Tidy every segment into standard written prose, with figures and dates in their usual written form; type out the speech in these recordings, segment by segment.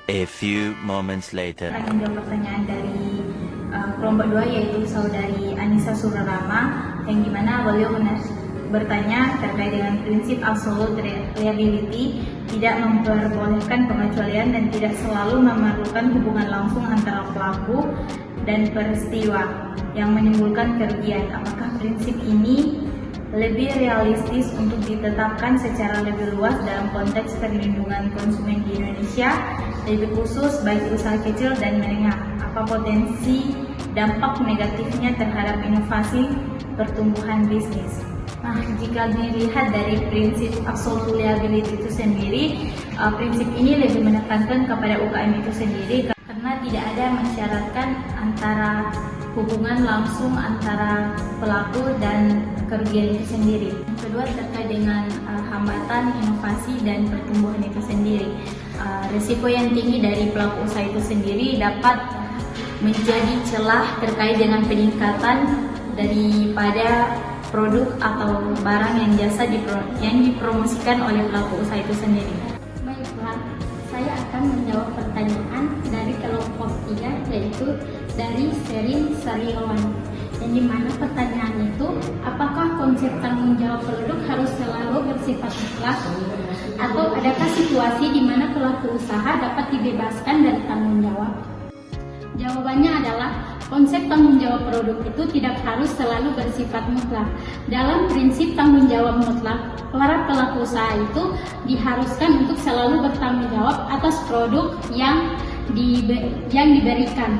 A few moments later. Akan menjawab pertanyaan dari kelompok 2, yaitu saudari Anissa Surarama, yang dimana beliau bertanya terkait dengan prinsip absolute reliability, tidak memperbolehkan pengecualian dan tidak selalu memerlukan hubungan langsung antara pelaku dan peristiwa yang menimbulkan kerugian. Apakah prinsip ini lebih realistis untuk ditetapkan secara lebih luas dalam konteks perlindungan konsumen di Indonesia, lebih khusus bagi usaha kecil dan menengah? Apa potensi dampak negatifnya terhadap inovasi pertumbuhan bisnis? Nah, jika dilihat dari prinsip absolute reliability itu sendiri, prinsip ini lebih menekankan kepada UKM itu sendiri karena tidak ada mensyaratkan antara hubungan langsung antara pelaku dan kerugian itu sendiri. Yang kedua, terkait dengan hambatan inovasi dan pertumbuhan itu sendiri. Risiko yang tinggi dari pelaku usaha itu sendiri dapat menjadi celah terkait dengan peningkatan daripada produk atau barang yang dipromosikan oleh pelaku usaha itu sendiri. Baiklah, saya akan menjawab pertanyaan dari kelompok 3, yaitu dari Sherin Sariawan. Yang dimana pertanyaan itu, apakah konsep tanggung jawab produk harus selalu bersifat mutlak? Atau adakah situasi di mana pelaku usaha dapat dibebaskan dari tanggung jawab? Jawabannya adalah, konsep tanggung jawab produk itu tidak harus selalu bersifat mutlak. Dalam prinsip tanggung jawab mutlak, para pelaku usaha itu diharuskan untuk selalu bertanggung jawab atas produk yang diberikan.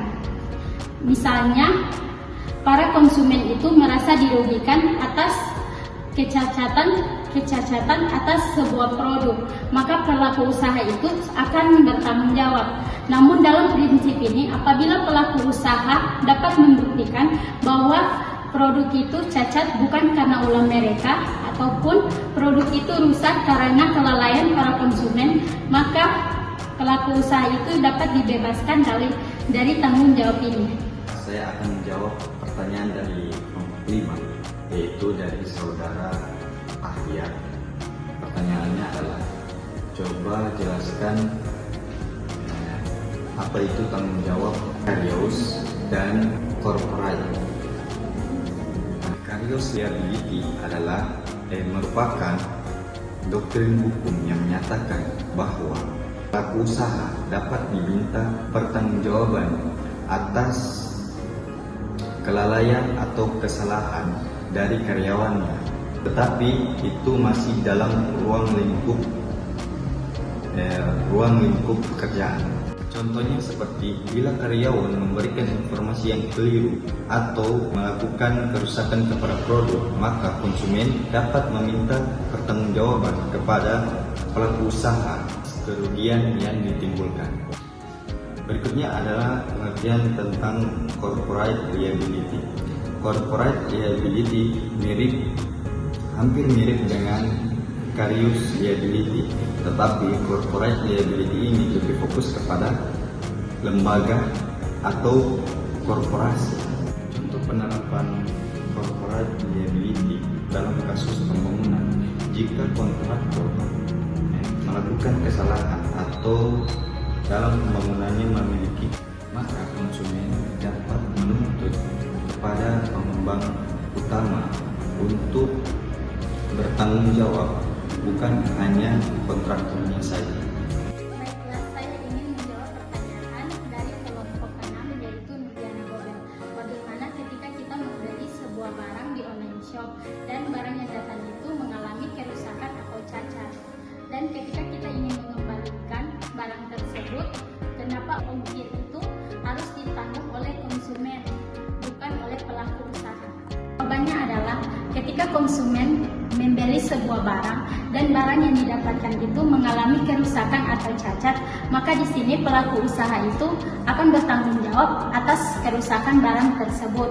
Misalnya, para konsumen itu merasa dirugikan atas kecacatan atas sebuah produk, maka pelaku usaha itu akan bertanggung jawab. Namun dalam prinsip ini, apabila pelaku usaha dapat membuktikan bahwa produk itu cacat bukan karena ulah mereka ataupun produk itu rusak karena kelalaian para konsumen, maka pelaku usaha itu dapat dibebaskan dari tanggung jawab ini. Saya akan menjawab pertanyaan dari kelompok 5, yaitu dari saudara Ahya. Pertanyaannya adalah, coba jelaskan apa itu tanggung jawab Karios dan corporate. Karios liability adalah merupakan doktrin hukum yang menyatakan bahwa pelaku usaha dapat diminta pertanggungjawaban atas kelalaian atau kesalahan dari karyawannya, tetapi itu masih dalam ruang lingkup pekerjaan. Contohnya seperti bila karyawan memberikan informasi yang keliru atau melakukan kerusakan kepada produk, maka konsumen dapat meminta pertanggungjawaban kepada pelaku usaha kerugian yang ditimbulkan. Berikutnya adalah pengertian tentang corporate liability. Corporate liability hampir mirip dengan Karios liability, tetapi corporate liability ini lebih fokus kepada lembaga atau korporasi. Contoh penerapan corporate liability dalam kasus pembangunan, jika kontraktor melakukan kesalahan atau dalam pembangunannya memiliki, maka konsumen dapat menuntut kepada pengembang utama untuk bertanggung jawab, bukan hanya kontraktornya saja. Baiklah, saya ingin menjawab pertanyaan dari kelompok 6, yaitu Nurdiana Gobel. Bagaimana ketika kita membeli sebuah barang di online shop dan barang yang datang itu mengalami kerusakan atau cacat, dan ketika kita ingin mengembalikan barang tersebut, kenapa ongkir itu harus ditanggung oleh konsumen, bukan oleh pelaku usaha? Jawabannya adalah, ketika konsumen membeli sebuah barang dan barang yang didapatkan itu mengalami kerusakan atau cacat, maka di sini pelaku usaha itu akan bertanggung jawab atas kerusakan barang tersebut.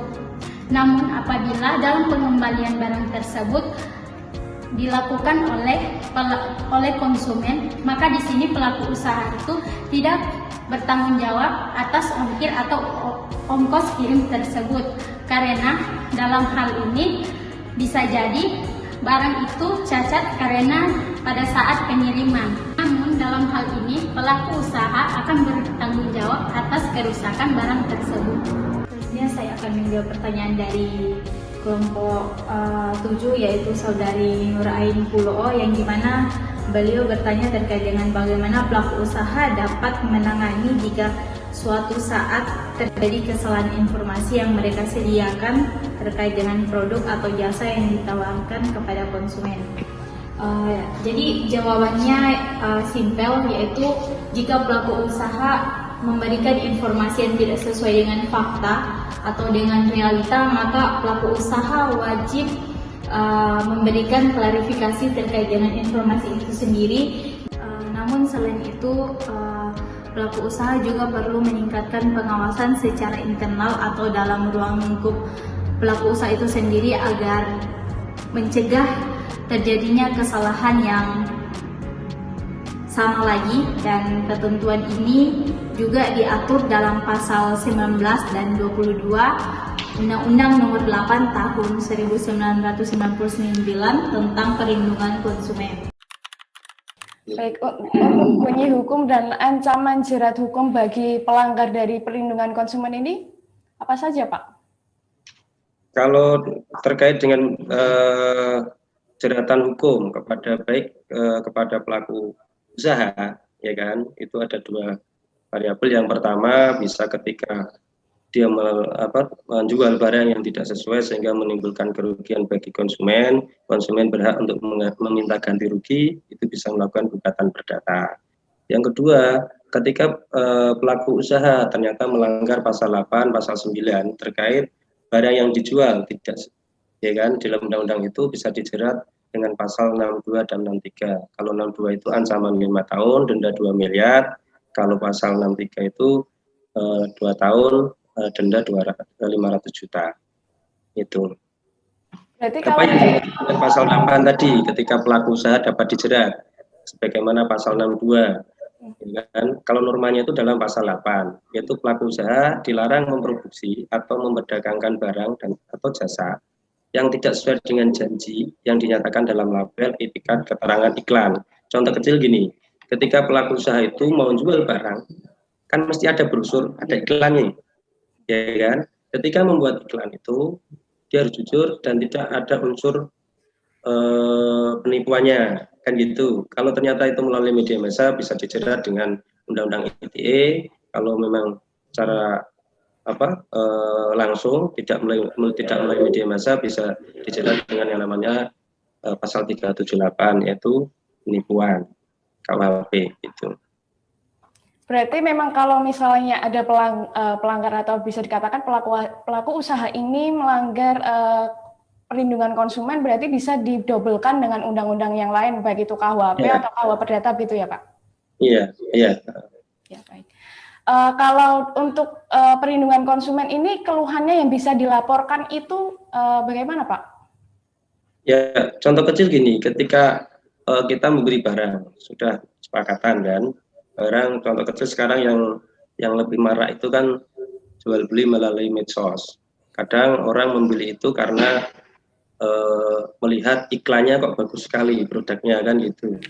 Namun apabila dalam pengembalian barang tersebut dilakukan oleh konsumen, maka di sini pelaku usaha itu tidak bertanggung jawab atas ongkir atau ongkos kirim tersebut, karena dalam hal ini bisa jadi barang itu cacat karena pada saat pengiriman. Namun dalam hal ini pelaku usaha akan bertanggung jawab atas kerusakan barang tersebut. Selanjutnya saya akan menjawab pertanyaan dari kelompok 7, yaitu saudari Nurain Pulo, yang dimana beliau bertanya terkait dengan bagaimana pelaku usaha dapat menangani jika suatu saat terjadi kesalahan informasi yang mereka sediakan terkait dengan produk atau jasa yang ditawarkan kepada konsumen. Jadi jawabannya simpel, yaitu jika pelaku usaha memberikan informasi yang tidak sesuai dengan fakta atau dengan realita, maka pelaku usaha wajib memberikan klarifikasi terkait dengan informasi itu sendiri. Namun selain itu, pelaku usaha juga perlu meningkatkan pengawasan secara internal atau dalam ruang lingkup pelaku usaha itu sendiri agar mencegah terjadinya kesalahan yang sama lagi, dan ketentuan ini juga diatur dalam pasal 19 dan 22 Undang-Undang Nomor 8 Tahun 1999 tentang Perlindungan Konsumen. Baik, untuk bunyi hukum dan ancaman jerat hukum bagi pelanggar dari perlindungan konsumen ini apa saja, Pak? Kalau terkait dengan jeratan hukum kepada kepada pelaku usaha, ya kan, itu ada dua variabel. Yang pertama, bisa ketika dia menjual barang yang tidak sesuai sehingga menimbulkan kerugian bagi konsumen, konsumen berhak untuk meminta ganti rugi, itu bisa melakukan gugatan perdata. Yang kedua, ketika pelaku usaha ternyata melanggar pasal 8, pasal 9 terkait barang yang dijual tidak, ya kan, dalam undang-undang itu bisa dijerat dengan pasal 62 dan 63. Kalau 62 itu ancaman 5 tahun, denda 2 miliar. Kalau pasal 63 itu 2 tahun, denda 500 juta. Itu. Berarti apa yang dengan pasal 8 tadi, ketika pelaku usaha dapat dijerat sebagaimana pasal 62, ya kan? Kalau normanya itu dalam pasal 8, yaitu pelaku usaha dilarang memproduksi atau memperdagangkan barang dan atau jasa yang tidak sesuai dengan janji yang dinyatakan dalam label, etiket, keterangan iklan. Contoh kecil gini, ketika pelaku usaha itu mau jual barang, kan mesti ada brosur, ada iklannya, ya kan? Ketika membuat iklan itu, dia harus jujur dan tidak ada unsur penipuannya, kan gitu. Kalau ternyata itu melalui media massa bisa dijerat dengan Undang-Undang ITE. Kalau memang cara langsung tidak melalui media massa bisa dijerat dengan yang namanya pasal 378, yaitu penipuan KUHP itu. Berarti memang kalau misalnya ada pelanggar atau bisa dikatakan pelaku usaha ini melanggar perlindungan konsumen, berarti bisa didobelkan dengan undang-undang yang lain, baik itu KUHP atau KUH Perdata gitu ya, Pak? Iya. Ya, baik. Kalau untuk perlindungan konsumen ini keluhannya yang bisa dilaporkan itu bagaimana, Pak? Ya, contoh kecil gini, ketika kita membeli barang, sudah sepakatan kan, barang contoh kecil sekarang yang lebih marak itu kan jual beli melalui medsos. Kadang orang membeli itu karena melihat iklannya kok bagus sekali produknya, kan gitu.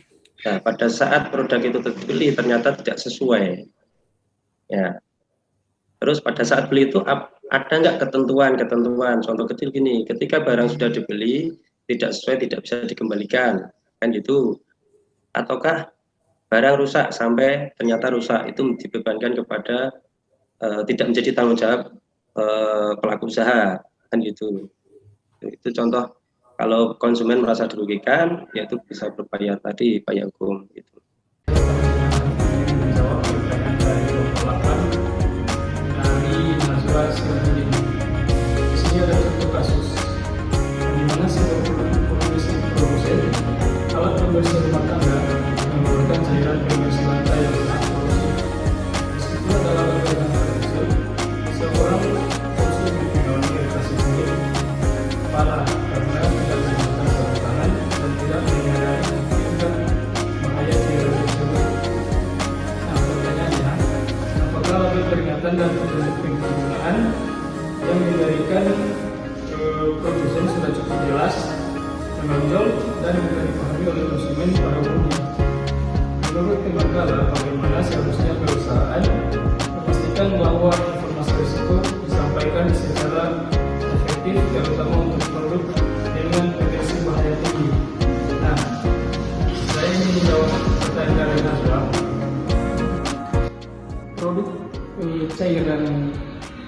Nah, pada saat produk itu terbeli ternyata tidak sesuai. Ya, terus pada saat beli itu ada nggak ketentuan? Contoh kecil gini, ketika barang sudah dibeli tidak sesuai, tidak bisa dikembalikan, kan gitu. Ataukah barang rusak sampai ternyata rusak, itu dibebankan kepada tidak menjadi tanggung jawab pelaku usaha, kan gitu. Itu contoh kalau konsumen merasa dirugikan, yaitu bisa berupaya tadi, upaya hukum gitu. Di sini ada contoh kasus di mana produsen alat pembersih rumah tangga mengeluarkan cairan pembersih lantai yang sangat korosif. Meskipun adalah alat tersebut, seorang konsumen mengalami iritasi kulit parah karena tidak menggunakan sarung tangan dan tidak menyadari tingkat bahaya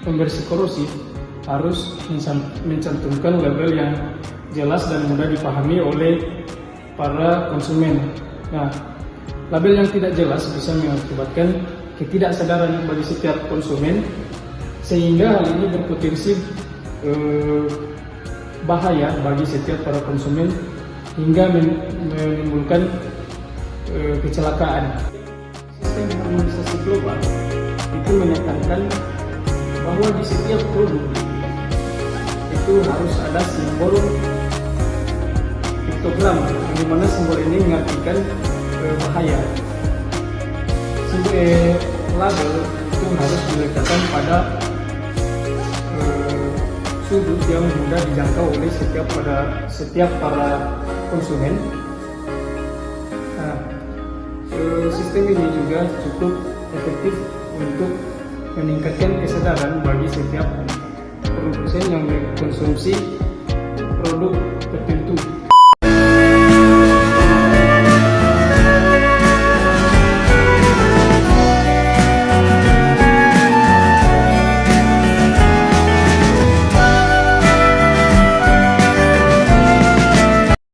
pembersih korosif harus mencantumkan label yang jelas dan mudah dipahami oleh para konsumen. Nah, label yang tidak jelas bisa mengakibatkan ketidaksadaran bagi setiap konsumen, sehingga hal ini berpotensi bahaya bagi setiap para konsumen hingga menimbulkan kecelakaan. Sistem harmonisasi global itu menekankan bahwa di setiap produk itu harus ada simbol piktogram, di mana simbol ini mengartikan bahaya. Label itu harus diletakkan pada sudut yang mudah dijangkau oleh setiap para konsumen. Nah, sistem ini juga cukup efektif untuk meningkatkan kesadaran bagi setiap produsen yang mengkonsumsi produk tertentu.